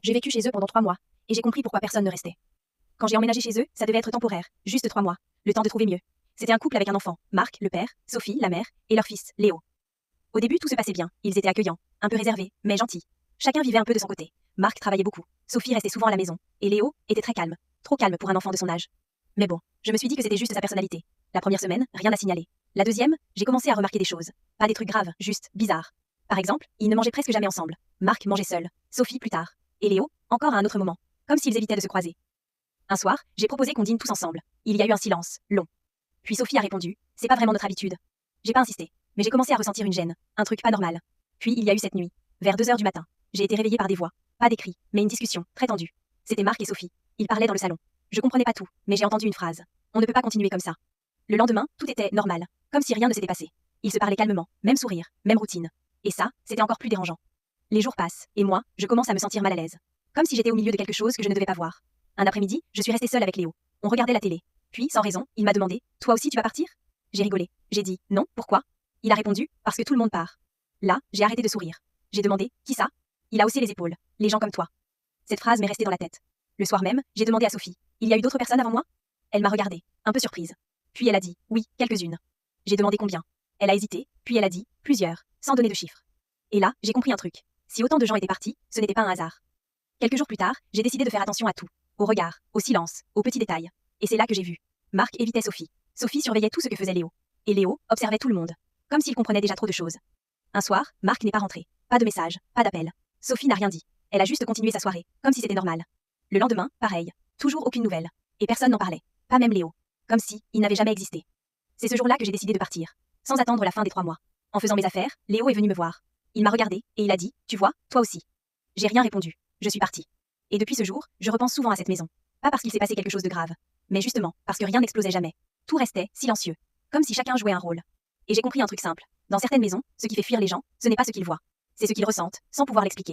J'ai vécu chez eux pendant 3 mois, et j'ai compris pourquoi personne ne restait. Quand j'ai emménagé chez eux, ça devait être temporaire, juste 3 mois, le temps de trouver mieux. C'était un couple avec un enfant, Marc, le père, Sophie, la mère, et leur fils, Léo. Au début, tout se passait bien, ils étaient accueillants, un peu réservés, mais gentils. Chacun vivait un peu de son côté. Marc travaillait beaucoup, Sophie restait souvent à la maison, et Léo était très calme, trop calme pour un enfant de son âge. Mais bon, je me suis dit que c'était juste sa personnalité. La première semaine, rien à signaler. La deuxième, j'ai commencé à remarquer des choses. Pas des trucs graves, juste bizarres. Par exemple, ils ne mangeaient presque jamais ensemble. Marc mangeait seul, Sophie plus tard. Et Léo, encore à un autre moment. Comme s'ils évitaient de se croiser. Un soir, j'ai proposé qu'on dîne tous ensemble. Il y a eu un silence, long. Puis Sophie a répondu, c'est pas vraiment notre habitude. J'ai pas insisté, mais j'ai commencé à ressentir une gêne, un truc pas normal. Puis il y a eu cette nuit, vers 2 heures du matin. J'ai été réveillée par des voix, pas des cris, mais une discussion, très tendue. C'était Marc et Sophie. Ils parlaient dans le salon. Je comprenais pas tout, mais j'ai entendu une phrase. On ne peut pas continuer comme ça. Le lendemain, tout était normal, comme si rien ne s'était passé. Ils se parlaient calmement, même sourire, même routine. Et ça, c'était encore plus dérangeant. Les jours passent, et moi, je commence à me sentir mal à l'aise. Comme si j'étais au milieu de quelque chose que je ne devais pas voir. Un après-midi, je suis restée seule avec Léo. On regardait la télé. Puis, sans raison, il m'a demandé, toi aussi tu vas partir? J'ai rigolé. J'ai dit, non, pourquoi? Il a répondu, parce que tout le monde part. Là, j'ai arrêté de sourire. J'ai demandé, qui ça? Il a haussé les épaules, les gens comme toi. Cette phrase m'est restée dans la tête. Le soir même, j'ai demandé à Sophie, il y a eu d'autres personnes avant moi? Elle m'a regardée, un peu surprise. Puis elle a dit, oui, quelques-unes. J'ai demandé combien. Elle a hésité, puis elle a dit, plusieurs, sans donner de chiffres. Et là, j'ai compris un truc. Si autant de gens étaient partis, ce n'était pas un hasard. Quelques jours plus tard, j'ai décidé de faire attention à tout. Au regard, au silence, aux petits détails. Et c'est là que j'ai vu. Marc évitait Sophie. Sophie surveillait tout ce que faisait Léo. Et Léo observait tout le monde. Comme s'il comprenait déjà trop de choses. Un soir, Marc n'est pas rentré. Pas de message, pas d'appel. Sophie n'a rien dit. Elle a juste continué sa soirée, comme si c'était normal. Le lendemain, pareil. Toujours aucune nouvelle. Et personne n'en parlait. Pas même Léo. Comme si, il n'avait jamais existé. C'est ce jour-là que j'ai décidé de partir. Sans attendre la fin des 3 mois. En faisant mes affaires, Léo est venu me voir. Il m'a regardé, et il a dit, tu vois, toi aussi. J'ai rien répondu. Je suis partie. Et depuis ce jour, je repense souvent à cette maison. Pas parce qu'il s'est passé quelque chose de grave. Mais justement, parce que rien n'explosait jamais. Tout restait, silencieux. Comme si chacun jouait un rôle. Et j'ai compris un truc simple. Dans certaines maisons, ce qui fait fuir les gens, ce n'est pas ce qu'ils voient. C'est ce qu'ils ressentent, sans pouvoir l'expliquer.